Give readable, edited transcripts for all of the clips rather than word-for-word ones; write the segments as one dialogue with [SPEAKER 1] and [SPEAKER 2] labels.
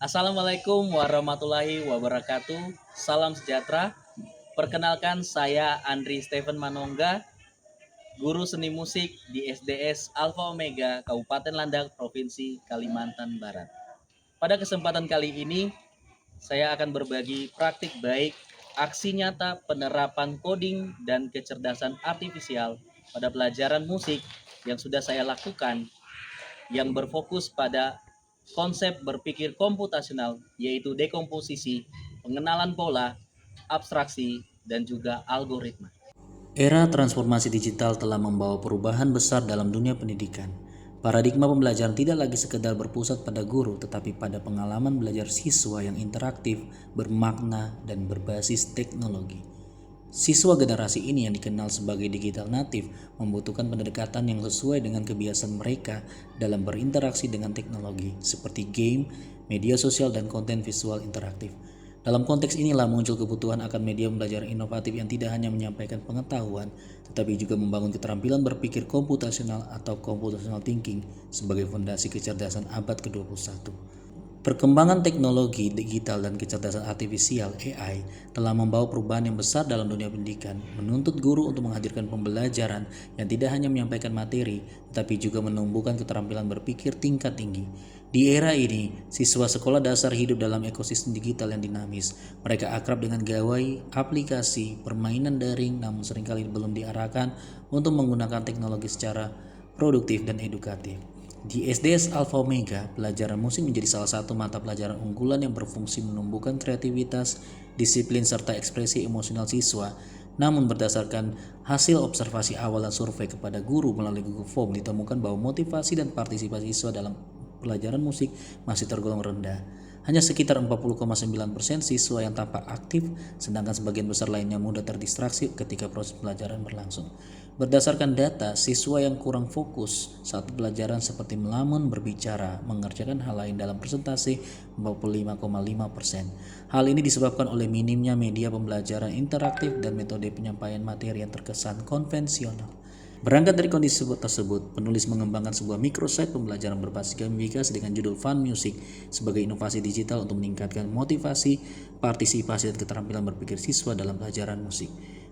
[SPEAKER 1] Assalamualaikum warahmatullahi wabarakatuh. Salam sejahtera. Perkenalkan saya Andri Steven Manongga, guru seni musik di SDS Alfa Omega Kabupaten Landak, Provinsi Kalimantan Barat. Pada kesempatan kali ini, saya akan berbagi praktik baik, aksi nyata penerapan coding dan kecerdasan artifisial pada pelajaran musik yang sudah saya lakukan, yang berfokus pada konsep berpikir komputasional, yaitu dekomposisi, pengenalan pola, abstraksi, dan juga algoritma. Era transformasi digital telah membawa perubahan besar dalam dunia pendidikan. Paradigma pembelajaran tidak lagi sekedar berpusat pada guru, tetapi pada pengalaman belajar siswa yang interaktif, bermakna, dan berbasis teknologi. Siswa generasi ini yang dikenal sebagai digital native membutuhkan pendekatan yang sesuai dengan kebiasaan mereka dalam berinteraksi dengan teknologi seperti game, media sosial, dan konten visual interaktif. Dalam konteks inilah muncul kebutuhan akan media pembelajaran inovatif yang tidak hanya menyampaikan pengetahuan, tetapi juga membangun keterampilan berpikir komputasional atau computational thinking sebagai fondasi kecerdasan abad ke-21. Perkembangan teknologi digital dan kecerdasan artifisial (AI) telah membawa perubahan yang besar dalam dunia pendidikan, menuntut guru untuk menghadirkan pembelajaran yang tidak hanya menyampaikan materi, tetapi juga menumbuhkan keterampilan berpikir tingkat tinggi. Di era ini, siswa sekolah dasar hidup dalam ekosistem digital yang dinamis. Mereka akrab dengan gawai, aplikasi, permainan daring, namun seringkali belum diarahkan untuk menggunakan teknologi secara produktif dan edukatif. Di SDS Alfa Omega, pelajaran musik menjadi salah satu mata pelajaran unggulan yang berfungsi menumbuhkan kreativitas, disiplin, serta ekspresi emosional siswa. Namun berdasarkan hasil observasi awal dan survei kepada guru melalui Google Form, ditemukan bahwa motivasi dan partisipasi siswa dalam pelajaran musik masih tergolong rendah. Hanya sekitar 40,9% siswa yang tampak aktif, sedangkan sebagian besar lainnya mudah terdistraksi ketika proses pelajaran berlangsung. Berdasarkan data, siswa yang kurang fokus saat pelajaran seperti melamun, berbicara, mengerjakan hal lain dalam presentasi 45,5%. Hal ini disebabkan oleh minimnya media pembelajaran interaktif dan metode penyampaian materi yang terkesan konvensional. Berangkat dari kondisi tersebut, penulis mengembangkan sebuah microsite pembelajaran berbasis gamifikasi dengan judul Fun Music sebagai inovasi digital untuk meningkatkan motivasi, partisipasi, dan keterampilan berpikir siswa dalam pelajaran musik.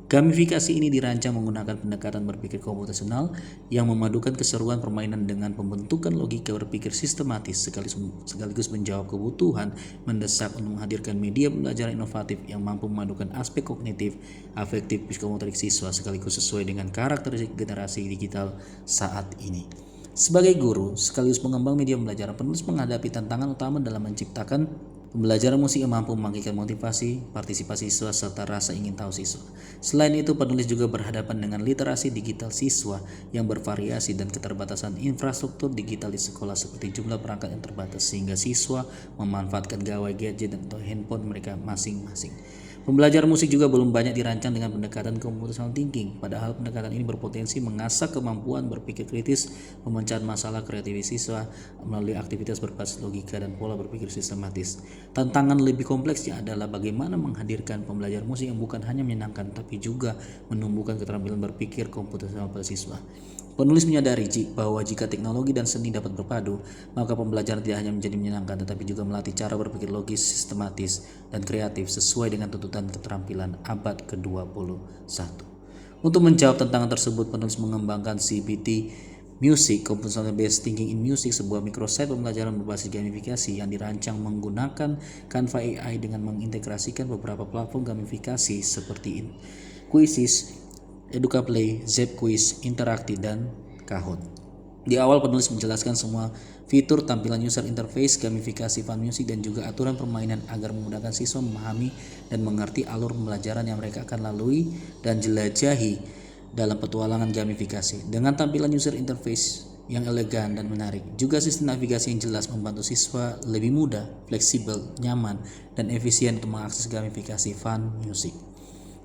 [SPEAKER 1] Gamifikasi ini dirancang menggunakan pendekatan berpikir komputasional yang memadukan keseruan permainan dengan pembentukan logika berpikir sistematis sekaligus menjawab kebutuhan mendesak untuk menghadirkan media pembelajaran inovatif yang mampu memadukan aspek kognitif, afektif, psikomotorik siswa sekaligus sesuai dengan karakteristik generasi digital saat ini. Sebagai guru, sekaligus pengembang media pembelajaran, penulis menghadapi tantangan utama dalam menciptakan pembelajaran musik yang mampu membangkitkan motivasi, partisipasi siswa, serta rasa ingin tahu siswa. Selain itu, penulis juga berhadapan dengan literasi digital siswa yang bervariasi dan keterbatasan infrastruktur digital di sekolah seperti jumlah perangkat yang terbatas sehingga siswa memanfaatkan gawai gadget atau handphone mereka masing-masing. Pembelajaran musik juga belum banyak dirancang dengan pendekatan computational thinking, padahal pendekatan ini berpotensi mengasah kemampuan berpikir kritis, pemecahan masalah kreativitas siswa melalui aktivitas berbasis logika dan pola berpikir sistematis. Tantangan lebih kompleksnya adalah bagaimana menghadirkan pembelajaran musik yang bukan hanya menyenangkan, tapi juga menumbuhkan keterampilan berpikir komputasional pada siswa. Penulis menyadari bahwa jika teknologi dan seni dapat berpadu, maka pembelajaran tidak hanya menjadi menyenangkan, tetapi juga melatih cara berpikir logis, sistematis, dan kreatif sesuai dengan tuntutan keterampilan abad ke-21. Untuk menjawab tantangan tersebut, penulis mengembangkan CBT Music, Computational Based Thinking in Music, sebuah microsite pembelajaran berbasis gamifikasi yang dirancang menggunakan Canva AI dengan mengintegrasikan beberapa platform gamifikasi seperti Quizzes, EducaPlay, ZQuiz, Interaktif, dan Kahoot. Di awal penulis menjelaskan semua fitur tampilan user interface, gamifikasi Fun Music, dan juga aturan permainan agar memudahkan siswa memahami dan mengerti alur pembelajaran yang mereka akan lalui dan jelajahi dalam petualangan gamifikasi. Dengan tampilan user interface yang elegan dan menarik, juga sistem navigasi yang jelas membantu siswa lebih mudah, fleksibel, nyaman, dan efisien untuk mengakses gamifikasi Fun Music.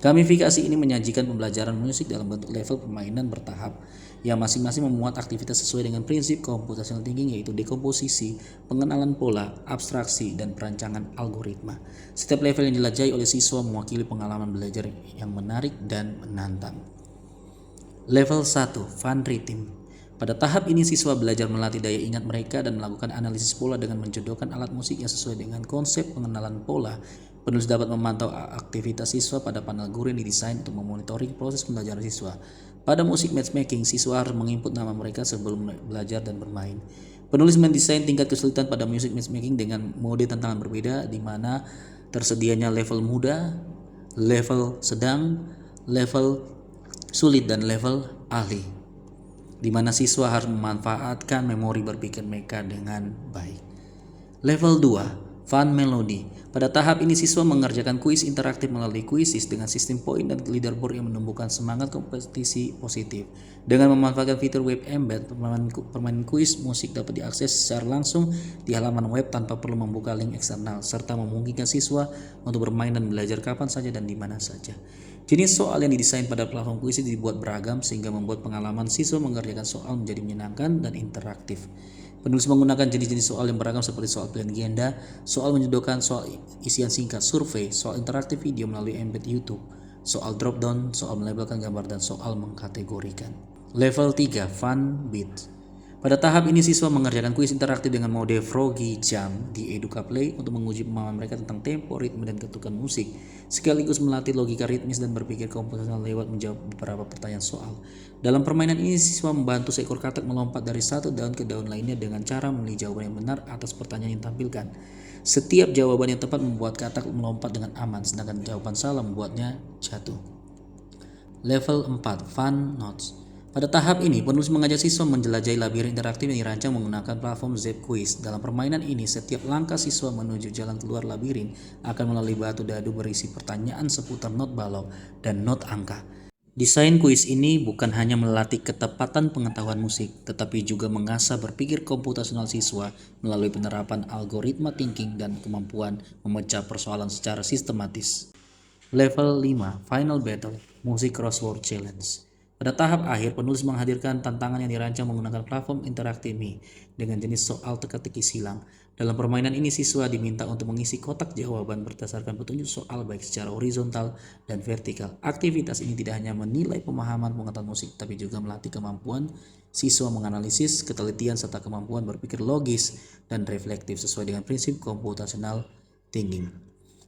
[SPEAKER 1] Gamifikasi ini menyajikan pembelajaran musik dalam bentuk level permainan bertahap yang masing-masing memuat aktivitas sesuai dengan prinsip computational thinking, yaitu dekomposisi, pengenalan pola, abstraksi, dan perancangan algoritma. Setiap level yang dijelajahi oleh siswa mewakili pengalaman belajar yang menarik dan menantang. Level 1, Fun Rhythm.
[SPEAKER 2] Pada tahap ini siswa belajar melatih daya ingat mereka dan melakukan analisis pola dengan menjodohkan alat musik yang sesuai dengan konsep pengenalan pola. Penulis dapat memantau aktivitas siswa pada panel guru yang didesain untuk memonitoring proses pembelajaran siswa. Pada musik matchmaking, siswa harus menginput nama mereka sebelum belajar dan bermain. Penulis mendesain tingkat kesulitan pada musik matchmaking dengan mode tantangan berbeda, di mana tersedianya level mudah, level sedang, level sulit, dan level ahli, di mana siswa harus memanfaatkan memori berpikir mereka dengan baik. Level 2, Fun Melody. Pada tahap ini siswa mengerjakan kuis interaktif melalui kuisis dengan sistem poin dan leaderboard yang menumbuhkan semangat kompetisi positif. Dengan memanfaatkan fitur web embed, permainan kuis musik dapat diakses secara langsung di halaman web tanpa perlu membuka link eksternal, serta memungkinkan siswa untuk bermain dan belajar kapan saja dan di mana saja. Jenis soal yang didesain pada platform kuis dibuat beragam sehingga membuat pengalaman siswa mengerjakan soal menjadi menyenangkan dan interaktif. Penulis menggunakan jenis-jenis soal yang beragam seperti soal pilihan ganda, soal menjodohkan, soal isian singkat, survei, soal interaktif video melalui embed YouTube, soal drop down, soal melabelkan gambar, dan soal mengkategorikan. Level 3, Fun Beat. Pada tahap ini siswa mengerjakan kuis interaktif dengan mode Froggy Jam di Educa Play untuk menguji pemahaman mereka tentang tempo, ritme, dan ketukan musik, sekaligus melatih logika ritmis dan berpikir komposisional lewat menjawab beberapa pertanyaan soal. Dalam permainan ini siswa membantu seekor katak melompat dari satu daun ke daun lainnya dengan cara memilih jawaban yang benar atas pertanyaan yang ditampilkan. Setiap jawaban yang tepat membuat katak melompat dengan aman, sedangkan jawaban salah membuatnya jatuh. Level 4, Fun Notes. Pada tahap ini, penulis mengajak siswa menjelajahi labirin interaktif yang dirancang menggunakan platform Zep Quiz. Dalam permainan ini, setiap langkah siswa menuju jalan keluar labirin akan melalui batu dadu berisi pertanyaan seputar not balok dan not angka. Desain kuis ini bukan hanya melatih ketepatan pengetahuan musik, tetapi juga mengasah berpikir komputasional siswa melalui penerapan algoritma thinking dan kemampuan memecah persoalan secara sistematis. Level 5, Final Battle, Musik Crossword Challenge. Pada tahap akhir, penulis menghadirkan tantangan yang dirancang menggunakan platform interaktif Mi dengan jenis soal teka-teki silang. Dalam permainan ini, siswa diminta untuk mengisi kotak jawaban berdasarkan petunjuk soal baik secara horizontal dan vertikal. Aktivitas ini tidak hanya menilai pemahaman pengetahuan musik, tapi juga melatih kemampuan siswa menganalisis, ketelitian, serta kemampuan berpikir logis dan reflektif sesuai dengan prinsip computational thinking.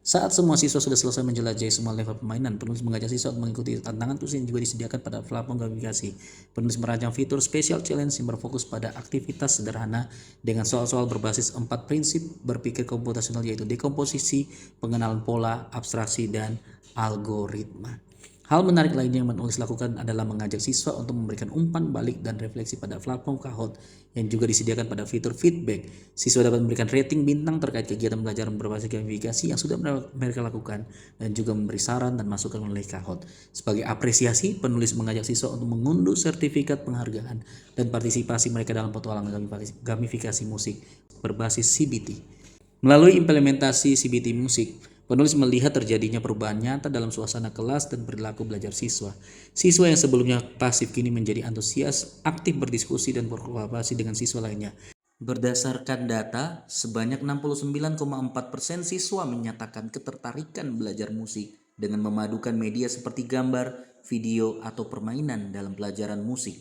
[SPEAKER 2] Saat semua siswa sudah selesai menjelajahi semua level permainan, penulis mengajak siswa untuk mengikuti tantangan khusus yang juga disediakan pada platform gamifikasi. Penulis merancang fitur special challenge yang berfokus pada aktivitas sederhana dengan soal-soal berbasis 4 prinsip berpikir komputasional, yaitu dekomposisi, pengenalan pola, abstraksi, dan algoritma. Hal menarik lainnya yang menulis lakukan adalah mengajak siswa untuk memberikan umpan balik dan refleksi pada platform Kahoot yang juga disediakan pada fitur feedback. Siswa dapat memberikan rating bintang terkait kegiatan pembelajaran berbasis gamifikasi yang sudah mereka lakukan dan juga memberi saran dan masukan melalui Kahoot. Sebagai apresiasi, penulis mengajak siswa untuk mengunduh sertifikat penghargaan dan partisipasi mereka dalam petualangan gamifikasi musik berbasis CBT. Melalui implementasi CBT musik, penulis melihat terjadinya perubahan nyata dalam suasana kelas dan perilaku belajar siswa. Siswa yang sebelumnya pasif kini menjadi antusias, aktif berdiskusi dan berkolaborasi dengan siswa lainnya. Berdasarkan data, sebanyak 69,4% siswa menyatakan ketertarikan belajar musik dengan memadukan media seperti gambar, video, atau permainan dalam pelajaran musik.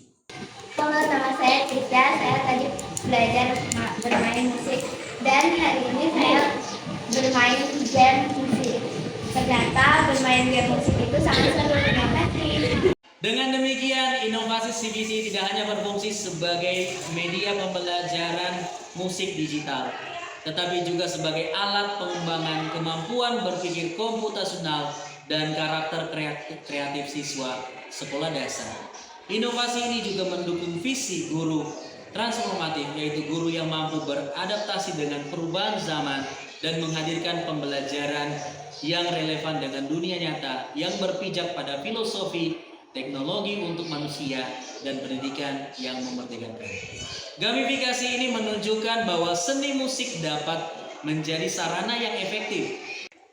[SPEAKER 3] Halo, nama saya Tika. Saya tadi belajar bermain musik dan hari ini saya bermain game musik. Ternyata bermain game musik itu sangat seru dan efektif.
[SPEAKER 1] Dengan demikian, inovasi CBT tidak hanya berfungsi sebagai media pembelajaran musik digital, tetapi juga sebagai alat pengembangan kemampuan berpikir komputasional dan karakter kreatif siswa sekolah dasar. Inovasi ini juga mendukung visi guru transformatif, yaitu guru yang mampu beradaptasi dengan perubahan zaman dan menghadirkan pembelajaran yang relevan dengan dunia nyata yang berpijak pada filosofi teknologi untuk manusia dan pendidikan yang memerdekakan. Gamifikasi ini menunjukkan bahwa seni musik dapat menjadi sarana yang efektif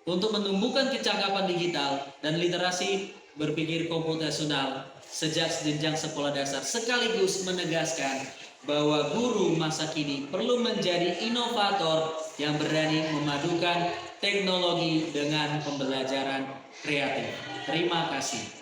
[SPEAKER 1] untuk menumbuhkan kecakapan digital dan literasi berpikir komputasional sejak jenjang sekolah dasar, sekaligus menegaskan bahwa guru masa kini perlu menjadi inovator yang berani memadukan teknologi dengan pembelajaran kreatif. Terima kasih.